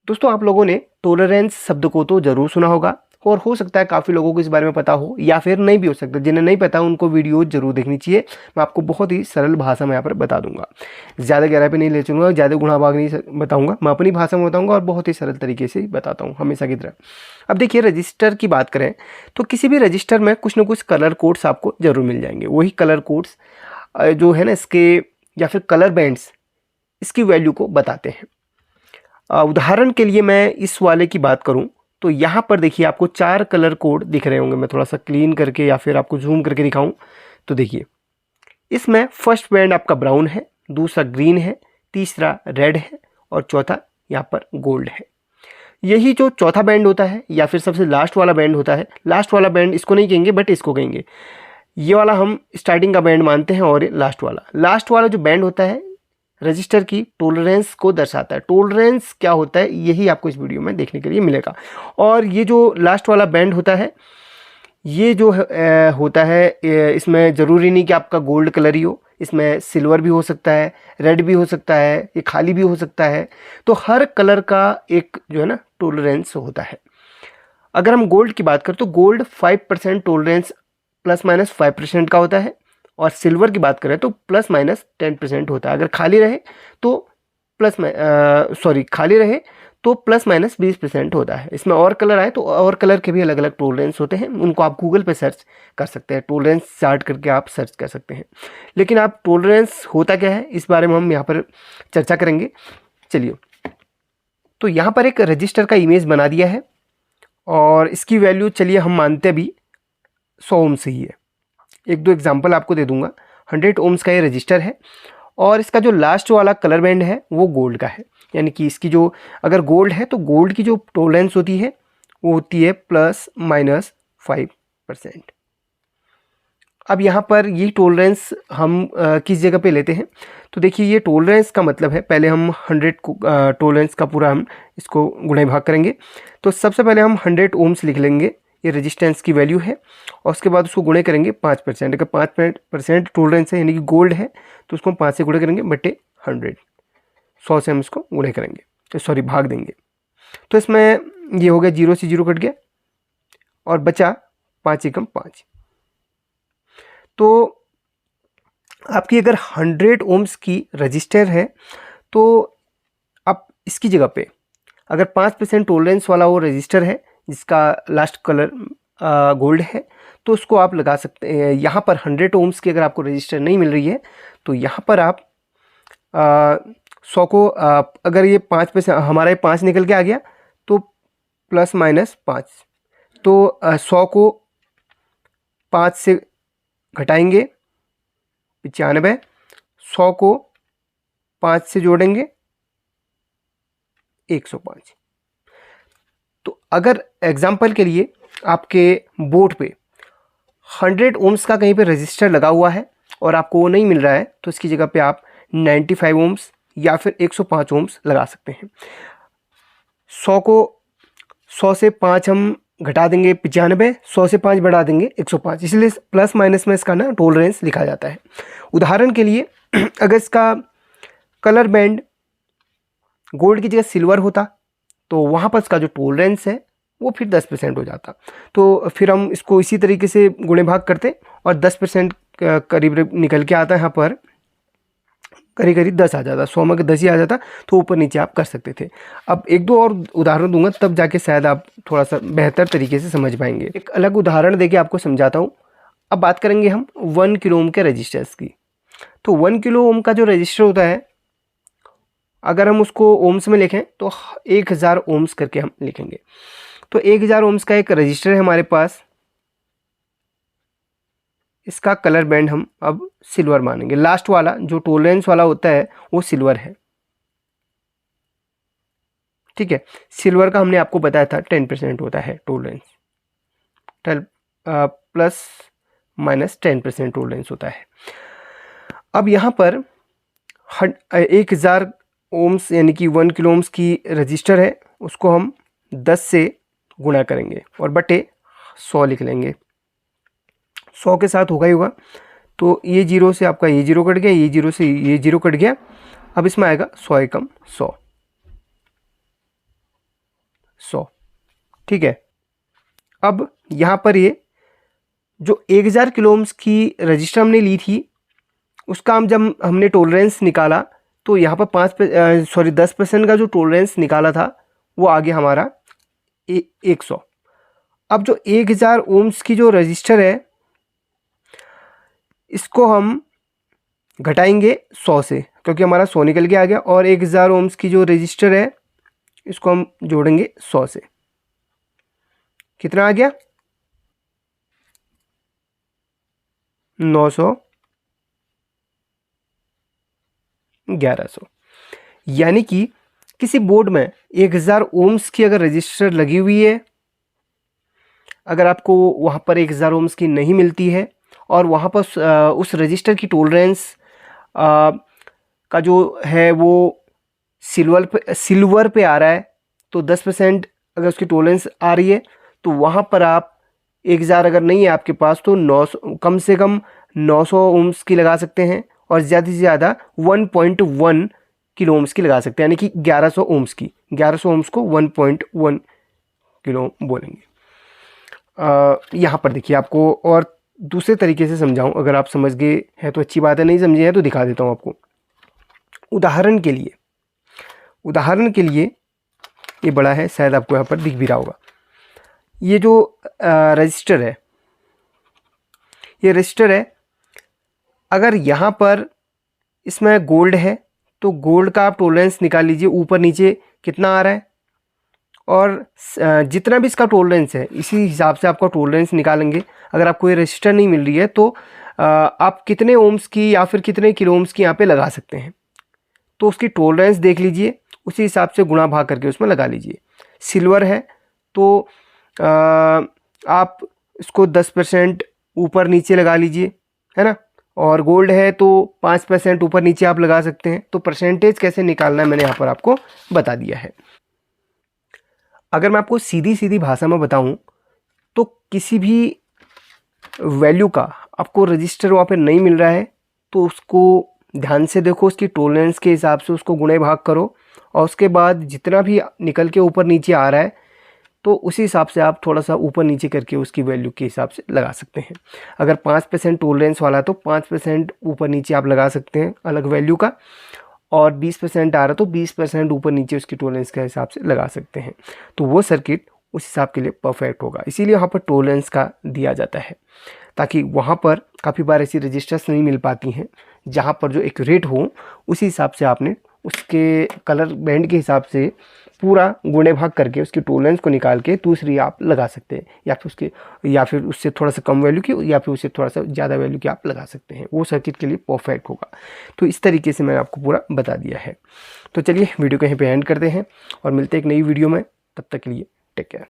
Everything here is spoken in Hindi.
दोस्तों आप लोगों ने टॉलरेंस शब्द को तो ज़रूर सुना होगा और हो सकता है काफ़ी लोगों को इस बारे में पता हो या फिर नहीं भी हो सकता। जिन्हें नहीं पता उनको वीडियो जरूर देखनी चाहिए। मैं आपको बहुत ही सरल भाषा में यहाँ पर बता दूंगा, ज़्यादा गहराई पे नहीं ले चलूँगा, ज़्यादा गुणा भाग नहीं बताऊँगा, मैं अपनी भाषा में बताऊँगा और बहुत ही सरल तरीके से बताता हूँ हमेशा की तरह। अब देखिए रजिस्टर की बात करें तो किसी भी रजिस्टर में कुछ ना कुछ कलर कोड्स आपको ज़रूर मिल जाएंगे। वही कलर कोड्स जो है ना इसके या फिर कलर बैंड्स इसकी वैल्यू को बताते हैं। उदाहरण के लिए मैं इस वाले की बात करूं तो यहाँ पर देखिए आपको 4 कलर कोड दिख रहे होंगे। मैं थोड़ा सा क्लीन करके या फिर आपको जूम करके दिखाऊं तो देखिए इसमें फर्स्ट बैंड आपका ब्राउन है, दूसरा ग्रीन है, तीसरा रेड है और चौथा यहाँ पर गोल्ड है। यही जो चौथा बैंड होता है या फिर सबसे लास्ट वाला बैंड होता है, लास्ट वाला बैंड इसको नहीं कहेंगे बट इसको कहेंगे, ये वाला हम स्टार्टिंग का बैंड मानते हैं और ये लास्ट वाला जो बैंड होता है रजिस्टर की टॉलरेंस को दर्शाता है। टॉलरेंस क्या होता है यही आपको इस वीडियो में देखने के लिए मिलेगा। और ये जो लास्ट वाला बैंड होता है ये जो होता है इसमें ज़रूरी नहीं कि आपका गोल्ड कलर ही हो, इसमें सिल्वर भी हो सकता है, रेड भी हो सकता है, ये खाली भी हो सकता है। तो हर कलर का एक जो है ना टॉलरेंस होता है। अगर हम गोल्ड की बात करें तो गोल्ड 5% टॉलरेंस ±5% का होता है और सिल्वर की बात करें तो ±10% होता है। अगर खाली रहे तो खाली रहे तो ±20% होता है। इसमें और कलर आए तो और कलर के भी अलग अलग टॉलरेंस होते हैं, उनको आप गूगल पे सर्च कर सकते हैं, टॉलरेंस चार्ट करके आप सर्च कर सकते हैं। लेकिन आप टॉलरेंस होता क्या है इस बारे में हम यहाँ पर चर्चा करेंगे। चलिए, तो यहाँ पर एक रजिस्टर का इमेज बना दिया है और इसकी वैल्यू चलिए हम मानते हैं अभी 100 ओम से ही है। एक दो एग्जांपल आपको दे दूंगा। 100 ओम्स का ये रजिस्टर है और इसका जो लास्ट वाला कलर बैंड है वो गोल्ड का है। यानी कि इसकी जो अगर गोल्ड है तो गोल्ड की जो टॉलरेंस होती है वो होती है ±5%। अब यहाँ पर ये टॉलरेंस हम किस जगह पे लेते हैं तो देखिए ये टॉलरेंस का मतलब है, पहले हम 100 को टॉलरेंस का पूरा हम इसको गुणा भाग करेंगे। तो सबसे पहले हम 100 ओम्स लिख लेंगे, ये रेजिस्टेंस की वैल्यू है, और उसके बाद उसको गुणे करेंगे 5%। अगर 5% टॉलरेंस है यानी कि गोल्ड है तो उसको हम 5 से गुणे करेंगे बटे 100, 100 से हम इसको गुणे करेंगे तो सॉरी भाग देंगे। तो इसमें ये हो गया 0 से 0 कट गया और बचा 5 एकम 5। तो आपकी अगर 100 ओम्स की रजिस्टर है तो आप इसकी जगह पे अगर 5% टॉलरेंस वाला वो रजिस्टर है जिसका लास्ट कलर गोल्ड है तो उसको आप लगा सकते हैं। यहाँ पर 100 ओम्स की अगर आपको रजिस्टर नहीं मिल रही है तो यहाँ पर आप 100 को अगर ये 5% हमारा ये 5 निकल के आ गया तो ±5, तो 100 को 5 से घटाएंगे 95, 100 को 5 से जोड़ेंगे 105। तो अगर एग्जाम्पल के लिए आपके बोर्ड पे 100 ओम्स का कहीं पे रजिस्टर लगा हुआ है और आपको वो नहीं मिल रहा है तो इसकी जगह पे आप 95 ओम्स या फिर 105 ओम्स लगा सकते हैं। 100 से 5 हम घटा देंगे 95, 100 से 5 बढ़ा देंगे 105, इसलिए प्लस माइनस में इसका ना टॉलरेंस लिखा जाता है। उदाहरण के लिए अगर इसका कलर बैंड गोल्ड की जगह सिल्वर होता तो वहाँ पर इसका जो टॉलरेंस है वो फिर 10% हो जाता। तो फिर हम इसको इसी तरीके से गुणे भाग करते और 10% करीब निकल के आता है। यहाँ पर करीब करीब 10 आ जाता, 100 में 10 ही आ जाता, तो ऊपर नीचे आप कर सकते थे। अब एक दो और उदाहरण दूंगा तब जाके शायद आप थोड़ा सा बेहतर तरीके से समझ पाएंगे। एक अलग उदाहरण देके आपको समझाता हूँ। अब बात करेंगे हम 1 किलो ओम के रजिस्टर्स की। तो 1 किलो ओम का जो रजिस्टर होता है अगर हम उसको ओम्स में लिखें तो 1000 ओम्स करके हम लिखेंगे। तो 1000 ओम्स का एक रजिस्टर है हमारे पास, इसका कलर बैंड हम अब सिल्वर मानेंगे। लास्ट वाला जो टॉलरेंस वाला होता है वो सिल्वर है, ठीक है। सिल्वर का हमने आपको बताया था 10% होता है टॉलरेंस, ±10% टॉलरेंस होता है। अब यहाँ पर 1000 ओम्स यानी कि 1 किलो ओम्स की रजिस्टर है, उसको हम 10 से गुणा करेंगे और बटे 100 लिख लेंगे। 100 के साथ होगा ही होगा, तो ये 0 से आपका ये 0 कट गया, ये 0 से ये 0 कट गया। अब इसमें आएगा 100 एकम 100। 100। ठीक है, अब यहाँ पर ये जो 1000 किलो ओम्स की रजिस्टर हमने ली थी, उसका जब हमने टॉलरेंस निकाला तो यहाँ पर 10% का जो टॉलरेंस निकाला था वो आ गया हमारा 100। अब जो 1000 ओम्स की जो रजिस्टर है इसको हम घटाएंगे 100 से, क्योंकि हमारा 100 निकल के आ गया, और 1000 ओम्स की जो रजिस्टर है इसको हम जोड़ेंगे 100 से। कितना आ गया? 900, 1100। यानी कि किसी बोर्ड में 1000 ओम्स की अगर रजिस्टर लगी हुई है, अगर आपको वहाँ पर 1000 ओम्स की नहीं मिलती है और वहाँ पर उस रजिस्टर की टॉलरेंस का जो है वो सिल्वर पे आ रहा है, तो 10% अगर उसकी टॉलरेंस आ रही है तो वहाँ पर आप 1000 अगर नहीं है आपके पास तो 900, कम से कम 900 ओम्स की लगा सकते हैं, और ज़्यादा से ज़्यादा 1.1 किलो ओम्स की लगा सकते हैं, यानी कि 1100 ओम्स की। 1100 ओम्स को 1.1 किलो बोलेंगे। यहाँ पर देखिए, आपको और दूसरे तरीके से समझाऊं, अगर आप समझ गए हैं तो अच्छी बात है, नहीं समझे हैं तो दिखा देता हूँ आपको। उदाहरण के लिए ये बड़ा है, शायद आपको यहाँ पर दिख भी रहा होगा। ये जो रजिस्टर है, ये रजिस्टर है, अगर यहाँ पर इसमें गोल्ड है तो गोल्ड का आप टॉलरेंस निकाल लीजिए, ऊपर नीचे कितना आ रहा है, और जितना भी इसका टॉलरेंस है इसी हिसाब से आपका टॉलरेंस निकालेंगे। अगर आपको ये रजिस्टर नहीं मिल रही है तो आप कितने ओम्स की या फिर कितने किलो ओम्स की यहाँ पे लगा सकते हैं, तो उसकी टॉलरेंस देख लीजिए, उसी हिसाब से गुणा भाग करके उसमें लगा लीजिए। सिल्वर है तो आप इसको 10% ऊपर नीचे लगा लीजिए, है ना, और गोल्ड है तो 5% ऊपर नीचे आप लगा सकते हैं। तो परसेंटेज कैसे निकालना है मैंने यहाँ पर आपको बता दिया है। अगर मैं आपको सीधी सीधी भाषा में बताऊं तो किसी भी वैल्यू का आपको रजिस्टर वहाँ पे नहीं मिल रहा है तो उसको ध्यान से देखो, उसकी टॉलरेंस के हिसाब से उसको गुणे भाग करो, और उसके बाद जितना भी निकल के ऊपर नीचे आ रहा है तो उसी हिसाब से आप थोड़ा सा ऊपर नीचे करके उसकी वैल्यू के हिसाब से लगा सकते हैं। अगर 5% टॉलरेंस वाला तो 5% ऊपर नीचे आप लगा सकते हैं अलग वैल्यू का, और 20% आ रहा तो 20% ऊपर नीचे उसकी टॉलरेंस के हिसाब से लगा सकते हैं। तो वो सर्किट उस हिसाब के लिए परफेक्ट होगा। इसीलिए वहाँ पर टॉलरेंस का दिया जाता है, ताकि वहाँ पर काफ़ी बार ऐसी रजिस्टर्स नहीं मिल पाती हैं जहाँ पर जो एक रेट हो उसी हिसाब से आपने उसके कलर बैंड के हिसाब से पूरा गुणे भाग करके उसकी टॉलरेंस को निकाल के दूसरी आप लगा सकते हैं, या फिर उससे थोड़ा सा कम वैल्यू की या फिर उससे थोड़ा सा ज़्यादा वैल्यू की आप लगा सकते हैं। वो सर्किट के लिए परफेक्ट होगा। तो इस तरीके से मैंने आपको पूरा बता दिया है। तो चलिए वीडियो को यहीं पे एंड करते हैं और मिलते हैं एक नई वीडियो में। तब तक के लिए टेक केयर।